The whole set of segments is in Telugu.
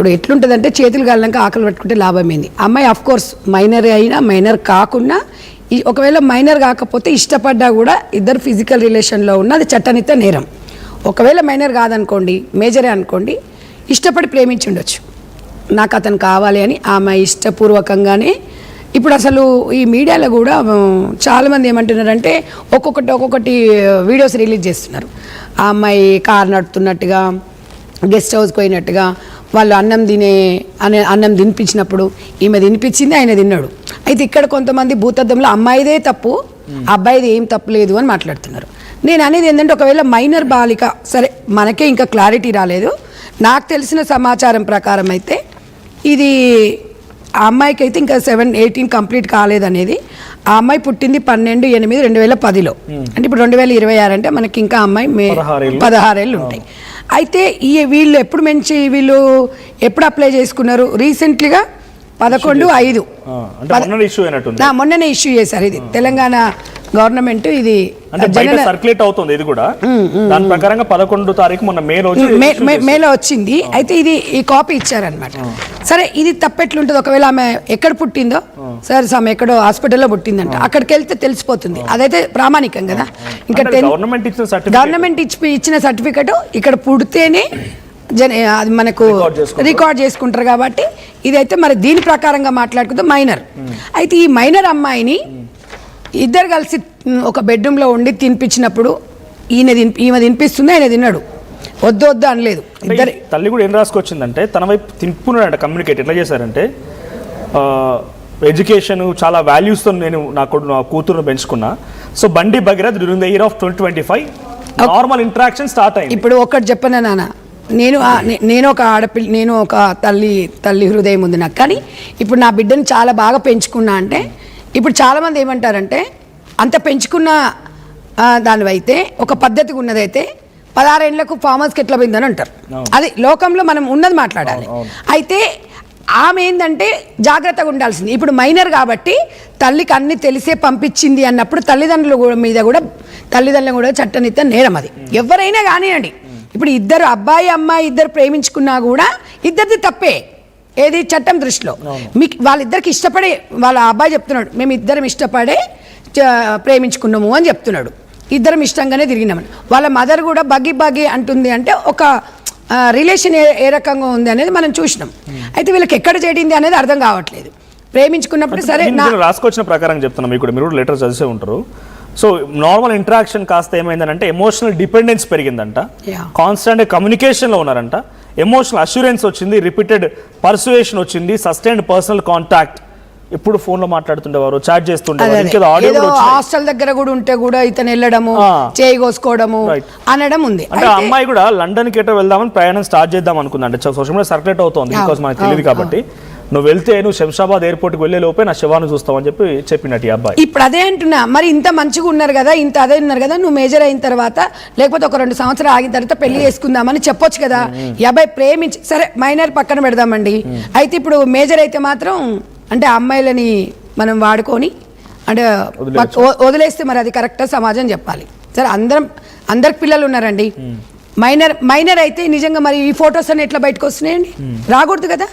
ఇప్పుడు ఎట్లుంటుందంటే చేతులు కాలినాక ఆకలి పట్టుకుంటే లాభమైంది. అమ్మాయి ఆఫ్ కోర్స్ మైనర్ అయినా మైనర్ కాకుండా ఒకవేళ మైనర్ కాకపోతే ఇష్టపడ్డా కూడా ఇద్దరు ఫిజికల్ రిలేషన్లో ఉన్న అది చట్టనిత నేరం. ఒకవేళ మైనర్ కాదనుకోండి, మేజరే అనుకోండి, ఇష్టపడి ప్రేమించి ఉండొచ్చు, నాకు అతను కావాలి అని ఆమె ఇష్టపూర్వకంగానే. ఇప్పుడు అసలు ఈ మీడియాలో కూడా చాలామంది ఏమంటున్నారంటే ఒక్కొక్కటి వీడియోస్ రిలీజ్ చేస్తున్నారు. ఆ అమ్మాయి కారు నడుపుతున్నట్టుగా, గెస్ట్ హౌస్కి పోయినట్టుగా, వాళ్ళు అన్నం తినిపించినప్పుడు ఈమె తినిపించింది, ఆయన తిన్నాడు. అయితే ఇక్కడ కొంతమంది భూతద్దంలో అమ్మాయిదే తప్పు, అబ్బాయిది ఏం తప్పు లేదు అని మాట్లాడుతున్నారు. నేను అనేది ఏంటంటే ఒకవేళ మైనర్ బాలిక, సరే మనకే ఇంకా క్లారిటీ రాలేదు, నాకు తెలిసిన సమాచారం ప్రకారం అయితే ఇది ఆ అమ్మాయికి అయితే ఇంకా 18 కంప్లీట్ కాలేదనేది. ఆ అమ్మాయి పుట్టింది 12/8/2010లో, అంటే ఇప్పుడు 2026 అంటే మనకి ఇంకా అమ్మాయి 16 ఏళ్ళు ఉంటాయి. అయితే వీళ్ళు ఎప్పుడు అప్లై చేసుకున్నారు? రీసెంట్లీగా 11/5 మొన్ననే ఇష్యూ చేశారు. ఇది తెలంగాణ గవర్నమెంట్ ఇది సర్క్యులేట్ అవుతుంది. ఇది కూడా దాని ప్రకారంగా 11వ తారీఖు మొన్న మేలో వచ్చింది. అయితే ఇది ఈ కాపీ ఇచ్చారనమాట. సరే, ఇది తప్పెట్లుంటుంది? ఒకవేళ ఆమె ఎక్కడ పుట్టిందో, సరే ఆమె ఎక్కడో హాస్పిటల్లో పుట్టిందంట, అక్కడికి వెళ్తే తెలిసిపోతుంది. అదైతే ప్రామాణికం కదా. ఇంకా గవర్నమెంట్ ఇచ్చిన సర్టిఫికెట్ ఇక్కడ పుడితేనే అది మనకు రికార్డ్ చేసుకుంటారు. కాబట్టి ఇదైతే మరి దీని ప్రకారంగా మాట్లాడుకుంటే మైనర్. అయితే ఈ మైనర్ అమ్మాయిని ఇద్దరు కలిసి ఒక బెడ్రూమ్లో ఉండి తినిపించినప్పుడు ఈమె తినిపిస్తుంది, ఆయన తిన్నాడు, వద్దు అనలేదు. ఇద్దరు తల్లి కూడా ఏం రాసుకొచ్చిందంటే తన వైపు తింపున్నాడంట. కమ్యూనికేట్ ఎట్లా చేశారంటే, ఎడ్యుకేషన్ చాలా వాల్యూస్తో నేను నా కూతురును పెంచుకున్నా. సో బండి Bhagirath during the year of 2025 normal interaction start అయింది. ఇప్పుడు ఒకటి చెప్పనా నాన్న, నేను ఒక ఆడపిల్ల, నేను ఒక తల్లి హృదయం ఉంది నాకు. కానీ ఇప్పుడు నా బిడ్డను చాలా బాగా పెంచుకున్నా అంటే, ఇప్పుడు చాలామంది ఏమంటారంటే అంత పెంచుకున్న దానివైతే ఒక పద్ధతిగా ఉన్నదైతే 16 ఏళ్లకు ఫామ్ హౌస్కి ఎట్లా పోయిందని అంటారు. అది లోకంలో మనం ఉన్నది మాట్లాడాలి. అయితే ఆమె ఏంటంటే జాగ్రత్తగా ఉండాల్సింది. ఇప్పుడు మైనర్ కాబట్టి తల్లికి అన్ని తెలిసే పంపించింది అన్నప్పుడు తల్లిదండ్రులు కూడా చట్టనిత నేరం. అది ఎవరైనా కానివ్వండి. ఇప్పుడు ఇద్దరు అబ్బాయి అమ్మాయి ఇద్దరు ప్రేమించుకున్నా కూడా ఇద్దరిది తప్పే, ఏది చట్టం దృష్టిలో. మీకు వాళ్ళిద్దరికి ఇష్టపడే, వాళ్ళ అబ్బాయి చెప్తున్నాడు మేము ఇద్దరం ఇష్టపడే ప్రేమించుకున్నాము అని చెప్తున్నాడు, ఇద్దరం ఇష్టంగానే తిరిగినామని. వాళ్ళ మదర్ కూడా బగ్గి అంటుంది. అంటే ఒక రిలేషన్ ఏ రకంగా ఉంది అనేది మనం చూసినాం. అయితే వీళ్ళకి ఎక్కడ చేరింది అనేది అర్థం కావట్లేదు. ప్రేమించుకున్నప్పుడు సరే రాసుకొచ్చిన ప్రకారం చెప్తున్నాం. మీరు కూడా లెటర్ చదివే ఉంటారు. సో నార్మల్ ఇంటరాక్షన్ కాస్త ఏమైందంటే ఎమోషనల్ డిపెండెన్స్ పెరిగిందంట, కాన్స్టెంట్ కమ్యూనికేషన్లో ఉన్నారంట, ఎమోషనల్ అష్యూరెన్స్ వచ్చింది, రిపీటెడ్ పర్సుయేషన్ వచ్చింది, సస్టైన్డ్ పర్సనల్ కాంటాక్ట్. ఎప్పుడు ఫోన్ లో మాట్లాడుతుండేవారు, చాట్ చేస్తుండేవారు. హాస్టల్ దగ్గర కూడా ఉంటే కూడా ఇతను వెళ్ళడము, చేయి కోసుకోవడము అనడం ఉంది. అంటే అమ్మాయి కూడా లండన్ కి ఎటో వెళ్దామని ప్రయాణం స్టార్ట్ చేద్దాం అనుకుందంటే సోషల్ మీడియా సర్క్యులేట్ అవుతుంది. బికాస్ మనకు తెలియదు కాబట్టి నువ్వు శంషాబాద్ ఎయిర్పోర్ట్కి వెళ్ళే లోపే నా శవాన్ని చూస్తావని చెప్పినట్టు అబ్బాయి. ఇప్పుడు అదే అంటున్నా, మరి ఇంత మంచిగా ఉన్నారు కదా, ఇంత అదే ఉన్నారు కదా, నువ్వు మేజర్ అయిన తర్వాత లేకపోతే ఒక 2 సంవత్సరాలు ఆగిన తర్వాత పెళ్లి చేసుకుందామని చెప్పొచ్చు కదా. ఈ అబ్బాయి ప్రేమించి, సరే మైనర్ పక్కన పెడదామండి. అయితే ఇప్పుడు మేజర్ అయితే మాత్రం అంటే అమ్మాయిలని మనం వాడుకొని అంటే వదిలేస్తే మరి అది కరెక్టా సమాజం చెప్పాలి. సరే అందరికి పిల్లలు ఉన్నారండి. మైనర్ అయితే నిజంగా మరి ఈ ఫొటోస్ అన్ని ఎట్లా బయటకు వస్తున్నాయండి? రాకూడదు కదా,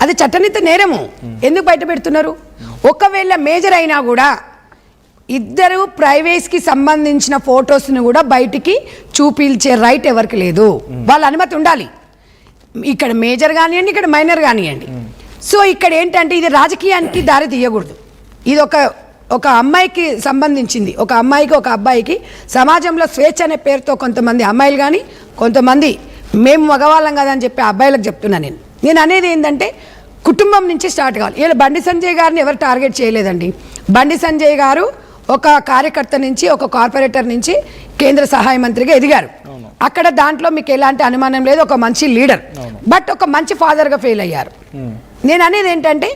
అది చట్టనిత నేరము. ఎందుకు బయట పెడుతున్నారు? ఒకవేళ మేజర్ అయినా కూడా ఇద్దరు ప్రైవేట్స్కి సంబంధించిన ఫొటోస్ని కూడా బయటికి చూపించే రైట్ ఎవరికి లేదు. వాళ్ళ అనుమతి ఉండాలి. ఇక్కడ మేజర్ కానివ్వండి, ఇక్కడ మైనర్ కానివ్వండి. సో ఇక్కడ ఏంటంటే ఇది రాజకీయానికి దారి తీయకూడదు. ఇది ఒక అమ్మాయికి సంబంధించింది, ఒక అమ్మాయికి ఒక అబ్బాయికి సమాజంలో స్వేచ్ఛ అనే పేరుతో కొంతమంది అమ్మాయిలు కానీ కొంతమంది మేము మగవాళ్ళం కదా అని చెప్పి అబ్బాయిలకు చెప్తున్నాను. నేను అనేది ఏంటంటే కుటుంబం నుంచి స్టార్ట్ కావాలి. ఇలా బండి సంజయ్ గారిని ఎవరు టార్గెట్ చేయలేదండి. బండి సంజయ్ గారు ఒక కార్యకర్త నుంచి, ఒక కార్పొరేటర్ నుంచి కేంద్ర సహాయ మంత్రిగా ఎదిగారు. అక్కడ దాంట్లో మీకు ఎలాంటి అనుమానం లేదు, ఒక మంచి లీడర్. బట్ ఒక మంచి ఫాదర్గా ఫెయిల్ అయ్యారు. నేను అనేది ఏంటంటే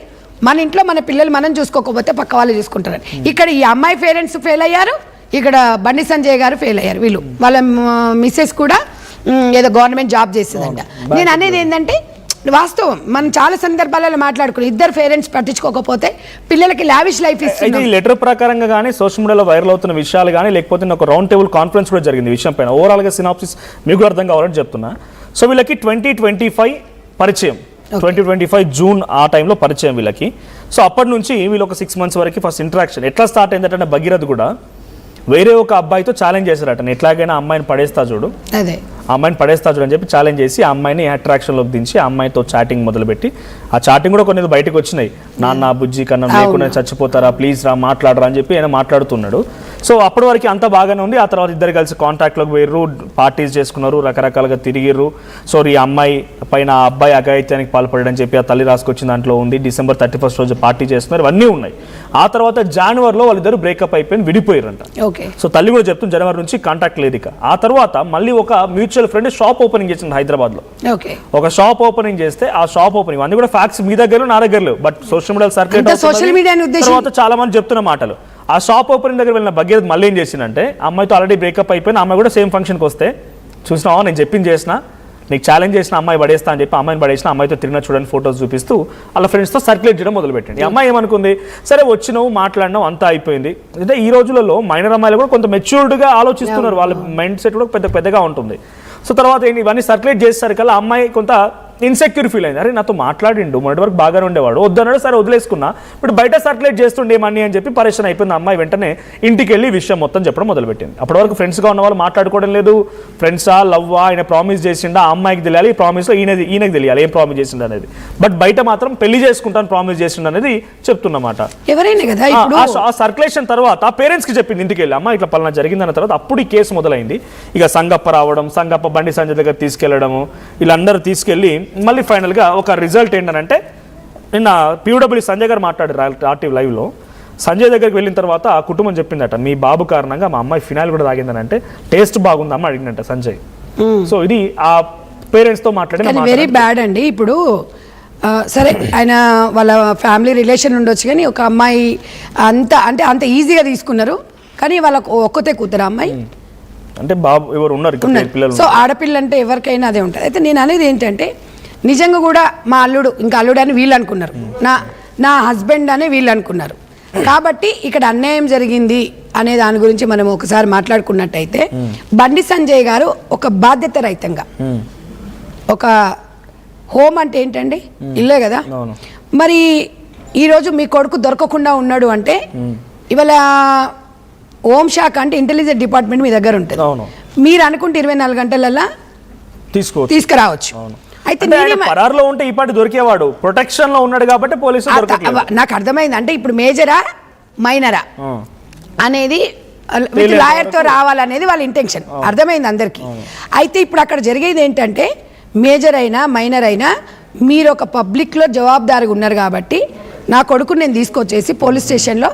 మన ఇంట్లో మన పిల్లలు మనం చూసుకోకపోతే పక్క వాళ్ళు చూసుకుంటారని. ఇక్కడ ఈ అమ్మాయి పేరెంట్స్ ఫెయిల్ అయ్యారు, ఇక్కడ బండి సంజయ్ గారు ఫెయిల్ అయ్యారు. వీళ్ళు వాళ్ళ మిస్సెస్ కూడా ఏదో గవర్నమెంట్ జాబ్ చేస్తుందంట. నేను అనేది ఏంటంటే వాస్తవం, మనం చాలా సందర్భాలలో మాట్లాడుకున్నాం. ఇద్దరు పేరెంట్స్ పట్టించుకోకపోతే పిల్లలకి లావిష్ లైఫ్ ఇస్తుంది. ఈ లెటర్ ప్రకారంగా కానీ సోషల్ మీడియాలో వైరల్ అవుతున్న విషయాలు కానీ లేకపోతే ఒక రౌండ్ టేబుల్ కాన్ఫరెన్స్ కూడా జరిగింది విషయం పైన. ఓవరాల్గా సినాప్సిస్ మీకు అర్థం కావాలని చెప్తున్నా. సో వీళ్ళకి 2025 పరిచయం 2025 జూన్ ఆ టైంలో పరిచయం వీళ్ళకి. సో అప్పటి నుంచి వీళ్ళు ఒక 6 months వరకు ఫస్ట్ ఇంటరాక్షన్ ఎట్లా స్టార్ట్ అయిందంటే భగీరథ్ కూడా వేరే ఒక అబ్బాయితో ఛాలెంజ్ చేశారట, నేను ఎట్లాగైనా అమ్మాయిని పడేస్తా చూడు, అదే ఆ అమ్మాయిని పడేస్తా చూడు అని చెప్పి ఛాలెంజ్ చేసి ఆ అమ్మాయిని అట్రాక్షన్లోకి దించి ఆ అమ్మాయితో చాటింగ్ మొదలుపెట్టి ఆ చాటింగ్ కూడా కొన్ని బయటకు వచ్చినాయి. నాన్న బుజ్జి కన్నా లేకుండా చచ్చిపోతారా, ప్లీజ్ రా మాట్లాడరా అని చెప్పి ఆయన మాట్లాడుతున్నాడు. సో అప్పటి వరకు అంతా బాగానే ఉంది. ఆ తర్వాత ఇద్దరు కలిసి కాంటాక్ట్లోకి పోయిర్రు, పార్టీస్ చేసుకున్నారు, రకరకాలుగా తిరిగిర్రు. సో ఈ అమ్మాయి పైన ఆ అబ్బాయి అఘాయిత్యానికి పాల్పడని చెప్పి ఆ తల్లి రాసుకొచ్చిన దాంట్లో ఉంది. December 31st రోజు పార్టీ చేస్తున్నారు, ఇవన్నీ ఉన్నాయి. ఆ తర్వాత జనవరిలో వాళ్ళిద్దరు బ్రేకప్ అయిపోయి విడిపోయారంట. సో తల్లి కూడా చెప్తుంది జనవరి నుంచి కాంటాక్ట్ లేదు. ఇక ఆ తర్వాత మళ్ళీ ఒక మ్యూచువల్ ఫ్రెండ్ షాప్ ఓపెనింగ్ చేసింది హైదరాబాద్ లో. ఒక షాప్ ఓపెనింగ్ చేస్తే ఆ షాప్ ఓపెనింగ్ అన్ని కూడా ఫ్యాక్ట్స్ మీ దగ్గర నా దగ్గర లేవు, బట్ సోషల్ మీడియా సర్క్యులేట్ తర్వాత చాలా మంది చెప్తున్న మాటలు. ఆ షాప్ ఓపెనింగ్ దగ్గర వెళ్ళిన భగీరథ్ మళ్ళీ ఏం చేసిందంటే అమ్మాయితో ఆల్రెడీ బ్రేకప్ అయిపోయిన అమ్మాయి కూడా సేమ్ ఫంక్షన్కి వస్తే చూసినావా నేను చెప్పింది చేసిన, నీకు ఛాలెంజ్ చేసిన అమ్మాయి పడేస్తా అని చెప్పి అమ్మాయిని పడేసిన అమ్మాయితో తిరిగిన చూడని ఫొటోస్ చూపిస్తూ వాళ్ళ ఫ్రెండ్స్తో సర్క్యులేట్ చేయడం మొదలుపెట్టండి. అమ్మాయి ఏమనుకుంది, సరే వచ్చినావు మాట్లాడినావు అంతా అయిపోయింది. అంటే ఈ రోజులలో మైనర్ అమ్మాయిలు కూడా కొంత మెచ్యూర్డ్గా ఆలోచిస్తున్నారు, వాళ్ళ మైండ్ సెట్ కూడా పెద్దగా ఉంటుంది. సో తర్వాత ఇవన్నీ సర్క్యులేట్ చేసేసరికల్లా అమ్మాయి కొంత ఇన్సెక్యూర్ ఫీల్ అయింది. అరే నాతో మాట్లాడిండు, మొదటి వరకు బాగానే ఉండేవాడు, వద్దన్నాడు, సరే వదిలేసుకున్నా, ఇప్పుడు బయట సర్క్యులేట్ చేస్తుండే మనీ అని చెప్పి పరేషన్ అయిపోయింది. అమ్మాయి వెంటనే ఇంటికి వెళ్ళి విషయం మొత్తం చెప్పడం మొదలుపెట్టింది. అప్పటి వరకు ఫ్రెండ్స్గా ఉన్న వాళ్ళు మాట్లాడుకోవడం లేదు, ఫ్రెండ్సా లవ్వా, ఆయన ప్రామిస్ చేసిండా, ఆ అమ్మాయికి తెలియాలి, ఈ ప్రామిస్లో ఈయనకి తెలియాలి ఏం ప్రామిస్ చేసిండు అనేది, బట్ బయట మాత్రం పెళ్లి చేసుకుంటాను ప్రామిస్ చేసిండు అనేది చెప్తున్నమాట. ఆ సర్క్యులేషన్ తర్వాత పేరెంట్స్కి చెప్పింది ఇంటికి వెళ్ళి, అమ్మ ఇట్లా పలానా జరిగిందన్న తర్వాత అప్పుడు ఈ కేసు మొదలైంది. ఇక సంగప్ప రావడం, సంగప్ప బండి సంజయ్ దగ్గర తీసుకెళ్లడము, వీళ్ళందరూ తీసుకెళ్ళి మళ్ళీ ఫైనల్గా ఒక రిజల్ట్ ఏంటంటే నిన్న PWD సంజయ్ గారు మాట్లాడారు RTV లైవ్లో. సంజయ్ దగ్గరికి వెళ్ళిన తర్వాత ఆ కుటుంబం చెప్పిందట, మీ బాబు కారణంగా మా అమ్మాయి ఫినాయిల్ కూడా తాగిందని. అంటే టేస్ట్ బాగుందమ్మ అడిగినట్ట సంజయ్. సో ఇది ఆ పేరెంట్స్తో మాట్లాడిన వెరీ బ్యాడ్ అండి. ఇప్పుడు సరే ఆయన వాళ్ళ ఫ్యామిలీ రిలేషన్ ఉండొచ్చు, కానీ ఒక అమ్మాయి అంత ఈజీగా తీసుకున్నారు, కానీ వాళ్ళకు ఒక్కతే కూతురు అమ్మాయి అంటే బాబు ఎవరు ఉన్నారు. సో ఆడపిల్ల అంటే ఎవరికైనా అదే ఉంటుంది. అయితే నేను అనేది ఏంటంటే నిజంగా కూడా మా అల్లుడు ఇంకా అల్లుడు అని వీళ్ళు అనుకున్నారు, నా హస్బెండ్ అని వీళ్ళు అనుకున్నారు. కాబట్టి ఇక్కడ అన్యాయం జరిగింది అనే దాని గురించి మనం ఒకసారి మాట్లాడుకున్నట్టయితే బండి సంజయ్ గారు ఒక బాధ్యత రహితంగా, ఒక హోమ్ అంటే ఏంటండి ఇల్లే కదా, మరి ఈరోజు మీ కొడుకు దొరకకుండా ఉన్నాడు అంటే ఇవాళ హోంశాఖ అంటే ఇంటెలిజెన్స్ డిపార్ట్మెంట్ మీ దగ్గర ఉంటుంది, మీరు అనుకుంటే 24 గంటలల్లా తీసుకురావచ్చు. అయితే పరారులో ఉంటే ఈ పాటి దొరికేవాడు, ప్రొటెక్షన్ లో ఉన్నాడు కాబట్టి పోలీసులు దొరకట్లేదు. నాకు అర్థమైంది. అంటే ఇప్పుడు మేజరా మైనరా అనేది లాయర్తో రావాలనేది వాళ్ళ ఇంటెన్షన్, అర్థమైంది అందరికీ. అయితే ఇప్పుడు అక్కడ జరిగేది ఏంటంటే మేజర్ అయినా మైనర్ అయినా మీరు ఒక పబ్లిక్లో జవాబుదారీగా ఉన్నారు కాబట్టి నా కొడుకుని నేను తీసుకొచ్చేసి పోలీస్ స్టేషన్లో